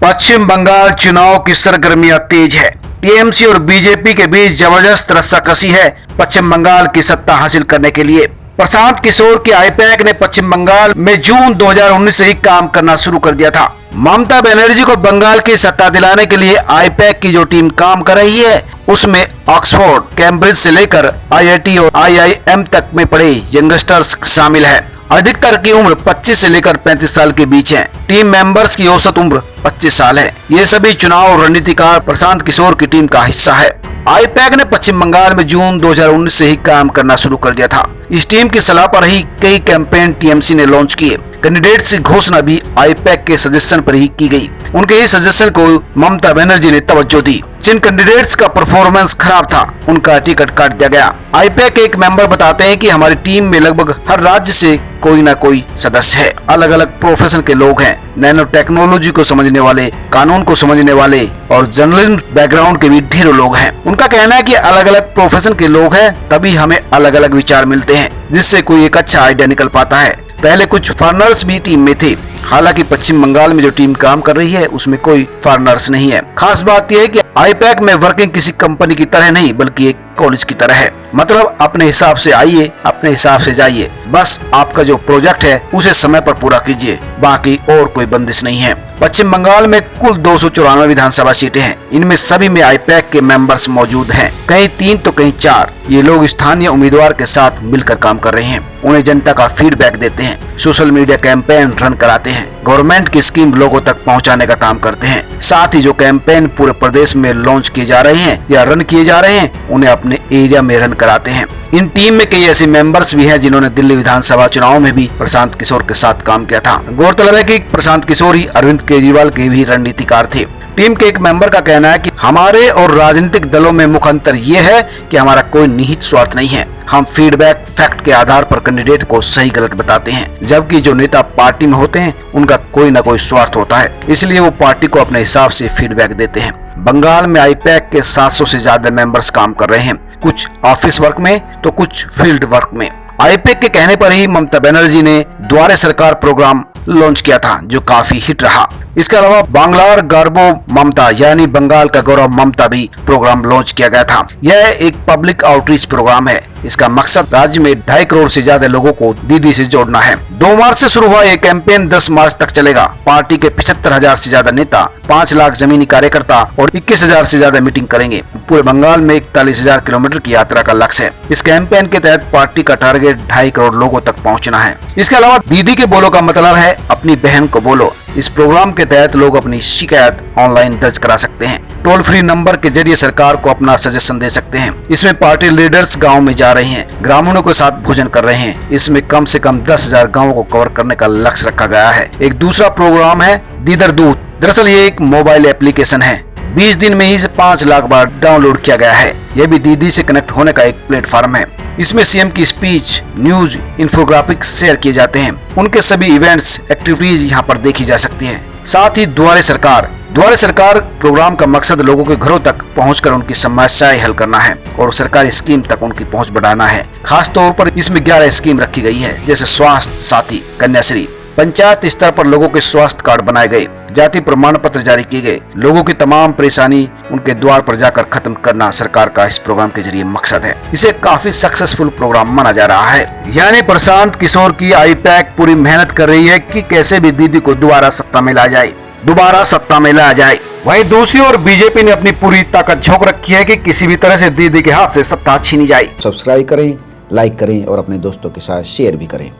पश्चिम बंगाल चुनाव की सरगर्मियां तेज है। टीएमसी और बीजेपी के बीच जबरदस्त रस्साकसी है पश्चिम बंगाल की सत्ता हासिल करने के लिए। प्रशांत किशोर की आईपैक ने पश्चिम बंगाल में जून 2019 से ही काम करना शुरू कर दिया था। ममता बनर्जी को बंगाल की सत्ता दिलाने के लिए आईपैक की जो टीम काम कर रही है, उसमें ऑक्सफोर्ड, कैम्ब्रिज से लेकर आईआईटी और आईआईएम तक में पढ़े यंगस्टर्स शामिल है। अधिकतर की उम्र 25 से लेकर 35 साल के बीच है। टीम मेंबर्स की औसत उम्र 25 साल है। ये सभी चुनाव रणनीतिकार प्रशांत किशोर की टीम का हिस्सा है। आईपैक ने पश्चिम बंगाल में जून 2019 से ही काम करना शुरू कर दिया था। इस टीम की सलाह पर ही कई कैंपेन टीएमसी ने लॉन्च किए। कैंडिडेट्स की घोषणा भी आईपैक के सजेशन पर ही की गई। उनके ही सजेशन को ममता बनर्जी ने तवज्जो दी। जिन कैंडिडेट्स का परफॉर्मेंस खराब था, उनका टिकट काट दिया गया। आईपैक के एक मेंबर बताते हैं कि हमारी टीम में लगभग हर राज्य से कोई ना कोई सदस्य है। अलग अलग प्रोफेशन के लोग हैं। नैनो टेक्नोलॉजी को समझने वाले, कानून को समझने वाले और जर्नलिज्म बैकग्राउंड के भी ढेरों लोग हैं। उनका कहना है कि अलग अलग प्रोफेशन के लोग हैं, तभी हमें अलग अलग विचार मिलते हैं, जिससे कोई एक अच्छा आइडिया निकल पाता है। पहले कुछ फॉरेनर्स भी टीम में थे। हालांकि पश्चिम बंगाल में जो टीम काम कर रही है, उसमें कोई फॉरेनर्स नहीं है। खास बात यह है कि आईपैक में वर्किंग किसी कंपनी की तरह नहीं, बल्कि एक कॉलेज की तरह है। मतलब अपने हिसाब से आइए, अपने हिसाब से जाइए। बस आपका जो प्रोजेक्ट है उसे समय पर पूरा कीजिए, बाकी और कोई बंदिश नहीं है। पश्चिम बंगाल में कुल 294 विधानसभा सीटें हैं। इनमें सभी में आईपैक के मेंबर्स मौजूद हैं। कहीं 3 तो कहीं 4। ये लोग स्थानीय उम्मीदवार के साथ मिलकर काम कर रहे हैं। उन्हें जनता का फीडबैक देते हैं, सोशल मीडिया कैंपेन रन कराते हैं, गवर्नमेंट की स्कीम लोगों तक पहुंचाने का काम करते हैं। साथ ही जो कैंपेन पूरे प्रदेश में लॉन्च किए जा रहे हैं या रन किए जा रहे हैं, उन्हें अपने एरिया में रन कराते हैं। इन टीम में कई ऐसे मेंबर्स भी हैं जिन्होंने दिल्ली विधानसभा चुनाव में भी प्रशांत किशोर के साथ काम किया था। गौरतलब है कि प्रशांत किशोर ही अरविंद केजरीवाल के भी रणनीतिकार थे। टीम के एक मेंबर का कहना है कि हमारे और राजनीतिक दलों में मुख्य अंतर ये है कि हमारा कोई निहित स्वार्थ नहीं है। हम फीडबैक फैक्ट के आधार पर कैंडिडेट को सही गलत बताते हैं, जबकि जो नेता पार्टी में होते हैं उनका कोई न कोई स्वार्थ होता है, इसलिए वो पार्टी को अपने हिसाब से फीडबैक देते हैं। बंगाल में आईपैक के 700 से ज्यादा मेंबर्स काम कर रहे हैं, कुछ ऑफिस वर्क में तो कुछ फील्ड वर्क में। आईपैक के कहने पर ही ममता बनर्जी ने द्वारे सरकार प्रोग्राम लॉन्च किया था, जो काफी हिट रहा। इसके अलावा बांग्लार गर्वो ममता यानी बंगाल का गौरव ममता भी प्रोग्राम लॉन्च किया गया था। यह एक पब्लिक आउटरीच प्रोग्राम है। इसका मकसद राज्य में 2.5 करोड़ से ज्यादा लोगों को दीदी से जोड़ना है। 2 मार्च से शुरू हुआ ये कैंपेन 10 मार्च तक चलेगा। पार्टी के 75,000 से ज्यादा नेता, 5 लाख जमीनी कार्यकर्ता और 21,000 से ज्यादा मीटिंग करेंगे। पूरे बंगाल में 41,000 किलोमीटर की यात्रा का लक्ष्य है। इस कैंपेन के तहत पार्टी का टारगेट 2.5 करोड़ लोगों तक पहुँचना है। इसके अलावा दीदी के बोलो का मतलब है अपनी बहन को बोलो। इस प्रोग्राम के तहत लोग अपनी शिकायत ऑनलाइन दर्ज करा सकते हैं। टोल फ्री नंबर के जरिए सरकार को अपना सजेशन दे सकते हैं। इसमें पार्टी लीडर्स गांव में जा रहे हैं, ग्रामीणों के साथ भोजन कर रहे हैं। इसमें कम से कम 10,000 गांवों को कवर करने का लक्ष्य रखा गया है। एक दूसरा प्रोग्राम है दीदर दूत। दरअसल ये एक मोबाइल एप्लीकेशन है। 20 दिन में ही इसे 5 लाख बार डाउनलोड किया गया है। यह भी दीदी से कनेक्ट होने का एक प्लेटफॉर्म है। इसमें सीएम की स्पीच, न्यूज, इंफोग्राफिक्स शेयर किए जाते हैं। उनके सभी इवेंट्स, एक्टिविटीज यहाँ पर देखी जा सकती हैं। साथ ही द्वारे सरकार प्रोग्राम का मकसद लोगों के घरों तक पहुंचकर उनकी समस्याएं हल करना है और सरकारी स्कीम तक उनकी पहुंच बढ़ाना है। खास तौर पर इसमें 11 स्कीम रखी गई है, जैसे स्वास्थ्य साथी, कन्याश्री। पंचायत स्तर पर लोगों के स्वास्थ्य कार्ड बनाए गए, जाति प्रमाण पत्र जारी किए गए। लोगों की तमाम परेशानी उनके द्वार पर जाकर खत्म करना सरकार का इस प्रोग्राम के जरिए मकसद है। इसे काफी सक्सेसफुल प्रोग्राम माना जा रहा है। यानी प्रशांत किशोर की आईपैक पूरी मेहनत कर रही है कि कैसे भी दीदी को दोबारा सत्ता में लाया जाए। वहीं दूसरी ओर बीजेपी ने अपनी पूरी ताकत झोंक रखी है कि किसी भी तरह से दीदी के हाथ से सत्ता छीनी जाए। सब्सक्राइब करें, लाइक करें और अपने दोस्तों के साथ शेयर भी करें।